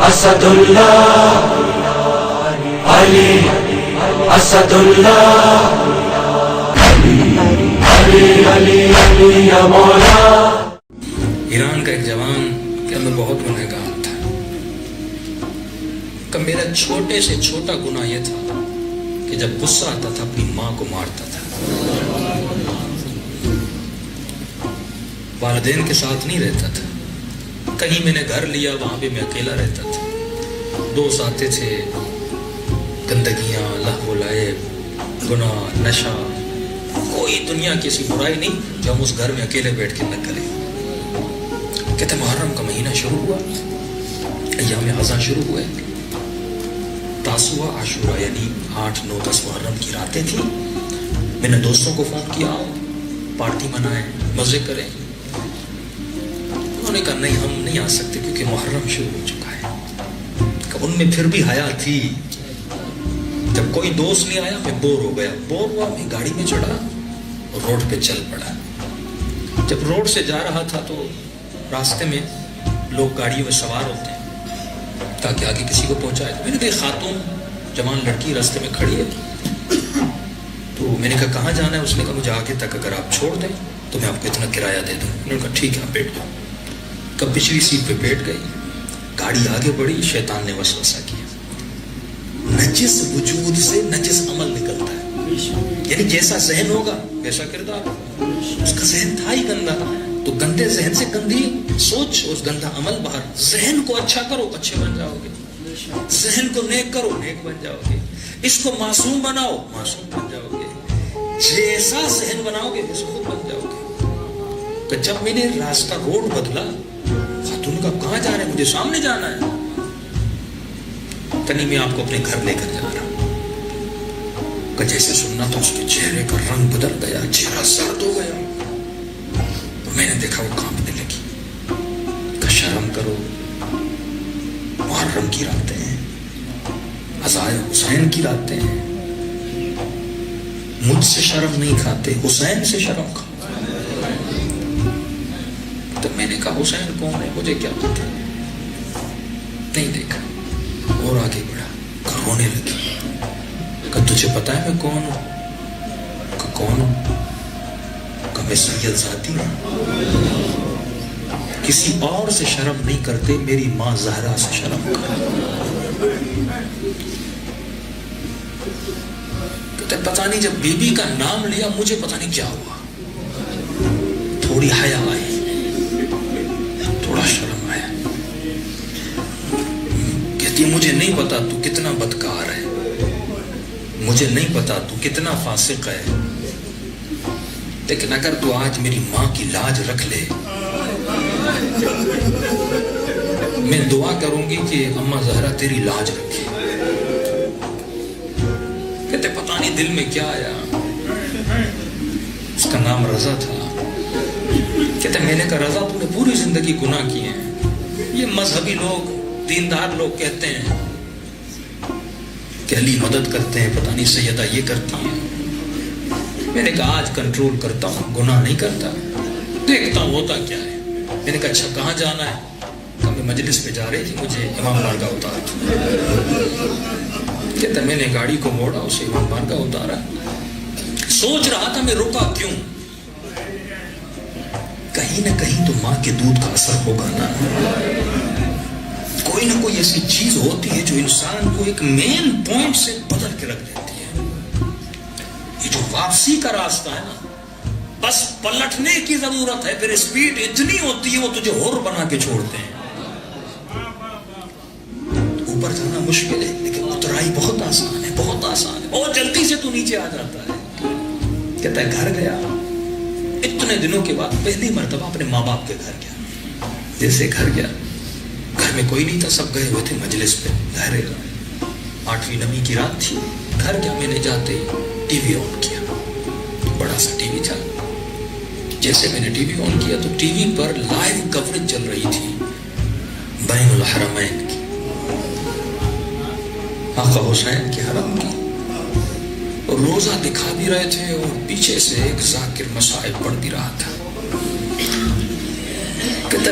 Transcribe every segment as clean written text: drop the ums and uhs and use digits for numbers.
اسد اللہ علی اسد اللہ علی علی علی علی یا مولا. ایران کا ایک جوان کہ میں بہت گنہگار تھا کہ میرا چھوٹے سے چھوٹا گناہ یہ تھا کہ جب غصہ آتا تھا اپنی ماں کو مارتا تھا. والدین کے ساتھ نہیں رہتا تھا. کہیں میں نے گھر لیا وہاں پہ میں اکیلا رہتا تھا. دوست آتے تھے, گندگیاں, لہو و لعب, گناہ, نشہ, کوئی دنیا کی ایسی برائی نہیں جو ہم اس گھر میں اکیلے بیٹھ کے نہ کریں. کہتے محرم کا مہینہ شروع ہوا, ایام اعزاں شروع ہوئے, تاسوعا عاشورہ یعنی 8, 9, 10 محرم کی راتیں تھیں. میں نے دوستوں کو فون کیا پارٹی منائیں, مزے کریں. انہوں نے کہا نہیں ہم نہیں آ سکتے کیونکہ محرم شروع ہو چکا ہے. کہ ان میں پھر بھی حیا تھی. جب کوئی دوست نہیں آیا میں بور ہو گیا. بور ہوا میں گاڑی میں چڑھا اور روڈ پہ چل پڑا. جب روڈ سے جا رہا تھا تو راستے میں لوگ گاڑیوں میں سوار ہوتے ہیں تاکہ آگے کسی کو پہنچائے. میں نے کہا خاتون جوان لڑکی راستے میں کھڑی ہے. تو میں نے کہا کہاں جانا ہے؟ اس نے کہا مجھے آگے تک اگر آپ چھوڑ دیں تو میں آپ کو اتنا کرایہ دے دوں. میں نے کہا ٹھیک ہے آپ بیٹھ جاؤ. کب پچھلی سیٹ پہ بیٹھ گئی, گاڑی آگے بڑھی. شیطان نے وسوسہ کیا. نجس وجود سے نجس عمل نکلتا ہے, یعنی جیسا ذہن ہوگا ویسا کردار. اس کا ذہن تھا ہی گندا, تو گندے ذہن سے گندی سوچ, اس گندا عمل باہر. ذہن کو اچھا کرو اچھے بن جاؤ گے, ذہن کو نیک کرو نیک بن جاؤ گے. اس کو معصوم بناؤ معصوم بن جاؤ گے. جیسا ذہن بناؤ گے ویسا خود بن جاؤ گے. کہ جب میں نے راستہ روڈ بدلا, خاتون کا کہاں جا رہے ہیں؟ مجھے سامنے جانا ہے. کہ نہیں میں آپ کو اپنے گھر لے کر جا رہا ہوں. کہ جیسے سننا تو اس کے چہرے کا رنگ بدل گیا, چہرہ سرد ہو گیا. تو میں نے دیکھا وہ کانپنے لگی. کہ شرم کرو, محرم کی راتیں ہیں, عزائے حسین کی راتیں ہیں. مجھ سے شرم نہیں کھاتے, حسین سے شرم کھاؤ. تو میں نے کہا حسین کون ہے مجھے کیا پتا, نہیں دیکھا. اور آگے بڑھا. کہ رونے لگی. کہ تجھے پتا ہے میں کون ہوں؟ کہ کون ہوں؟ کہ میں سید ذاتی ہوں. کسی اور سے شرم نہیں کرتے, میری ماں زہرا سے شرم کرتے. کہتے پتا نہیں جب بی بی کا نام لیا مجھے پتا نہیں کیا ہوا. تھوڑی حیا آئی, تھوڑا شرم آیا. کہتی مجھے نہیں پتا تو کتنا بدکار ہے, مجھے نہیں پتا تو کتنا فاسق ہے, لیکن اگر تو آج میری ماں کی لاج رکھ لے میں دعا کروں گی کہ اماں زہرا تیری لاج رکھے. کہتے پتا نہیں دل میں کیا آیا. اس کا نام رضا تھا. کہتے میں نے کہا رضا تو نے پوری زندگی گناہ کیے ہیں. یہ مذہبی لوگ دیندار لوگ کہتے ہیں کہ علی مدد کرتے ہیں, پتہ نہیں سیدہ یہ کرتی ہیں. میں نے کہا آج کنٹرول کرتا ہوں, گناہ نہیں کرتا, دیکھتا ہوں ہوتا کیا ہے. میں نے کہا اچھا کہاں جانا ہے؟ کہ میں مجلس پہ جا رہی تھی, مجھے امام بارگاہ اتار. کہتا میں نے گاڑی کو موڑا, اسے امام بارگاہ اتارا. سوچ رہا تھا میں رکا کیوں. کہیں نہ کہیں تو ماں کے دودھ کا اثر ہوگا نا. کوئی نہ کوئی ایسی چیز ہوتی ہے جو انسان کو ایک مین پوائنٹ سے بدل کے رکھ دیتی ہے. یہ جو واپسی کا راستہ ہے نا, بس پلٹنے کی ضرورت ہے. پھر اسپیڈ اتنی ہوتی ہے وہ تجھے ہور بنا کے چھوڑتے ہیں. اوپر جانا مشکل ہے لیکن اترائی بہت آسان ہے, بہت آسان ہے. بہت جلدی سے تو نیچے آ جاتا ہے. کہتا ہے گھر گیا. اتنے دنوں کے بعد پہلی مرتبہ اپنے ماں باپ کے گھر گیا. جیسے گھر گیا, گھر میں کوئی نہیں تھا, سب گئے ہوئے تھے مجلس پہ. 8ویں 9ویں کی رات تھی. گھر گیا, میں نے جاتے ہی ٹی وی آن کیا. بڑا سا ٹی وی تھا. جیسے میں نے ٹی وی آن کیا تو ٹی وی پر لائیو کوریج چل رہی تھی بین الحرمین کی, آقا حسین کے حرم کی. اور روزہ دکھا بھی رہے تھے اور پیچھے سے ایک ذاکر مصائب پڑھ بھی رہا تھا. کہتا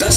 10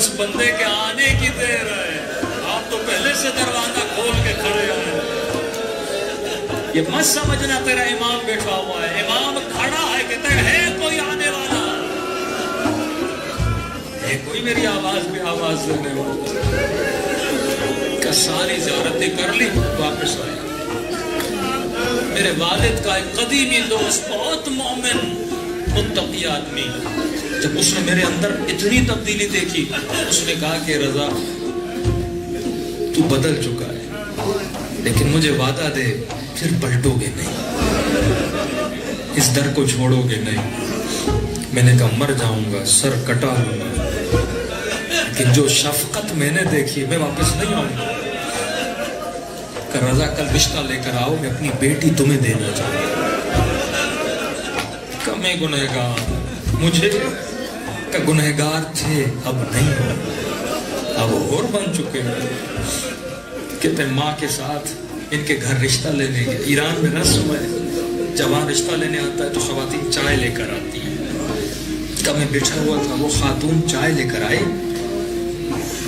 بس بندے کے آنے کی دیر ہے، آپ تو پہلے سے دروازہ کھول کے کھڑے ہیں۔ یہ مت سمجھنا تیرا امام بیٹھا ہوا ہے، امام کھڑا ہے، کہتا ہے کوئی آنے والا، ہے کوئی میری آواز بھی آواز دینے والا۔ کہ ساری زیارتیں کر لی، واپس آیا۔ میرے والد کا ایک قدیمی دوست، بہت مومن متقی آدمی، جب اس نے میرے اندر اتنی تبدیلی دیکھی، اس نے کہا کہ رضا تو بدل چکا ہے، لیکن مجھے وعدہ دے پھر پلٹو گے نہیں، اس در کو چھوڑو گے نہیں۔ میں نے کہا مر جاؤں گا، سر کٹا لوں گا، لیکن جو شفقت میں نے دیکھی میں واپس نہیں آؤں گا۔ کہ رضا کل رشتہ لے کر آؤ، میں اپنی بیٹی تمہیں دینا چاہوں گا۔ کہ میں گنہگار، مجھے کہ گنہگار تھے اب نہیں ہو، اب اور بن چکے ہیں۔ کہتے ماں کے ساتھ ان کے گھر رشتہ لینے گئے۔ ایران میں رسم ہے، جوان رشتہ لینے آتا ہے تو خواتین چائے لے کر آتی ہیں۔ کہ میں بیٹھا ہوا تھا، وہ خاتون چائے لے کر آئی،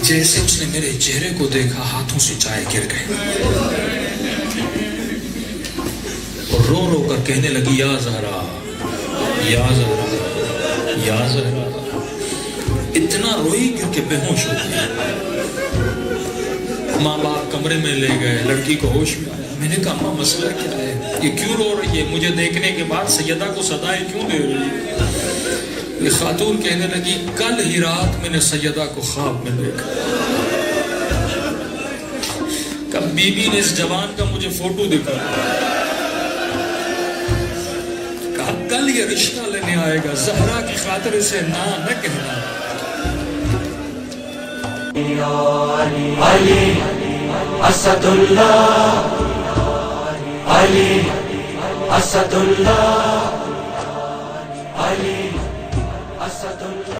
جیسے اس نے میرے چہرے کو دیکھا ہاتھوں سے چائے گر گئی، اور رو رو کر کہنے لگی یا زہرا یا زہرا یا زہرا۔ اتنا روئی گر کے بے ہوش ہو گئی۔ ماں باپ کمرے میں لے گئے، لڑکی کو ہوش میں آیا۔ میں نے کہا ماں مسئلہ کیا ہے، یہ کیوں رو رہی ہے، مجھے دیکھنے کے بعد سیدہ کو صدائیں کیوں دے رہی ہے؟ یہ خاتون کہنے لگی کل ہی رات میں نے سیدہ کو خواب میں دیکھا، کب بی بی نے اس جوان کا مجھے فوٹو دکھایا، کہا کل یہ رشتہ لینے آئے گا، زہرا کی خاطر اسے نہ کہنا۔ علی اسد اللہ، علی اسد اللہ، علی اسد اللہ۔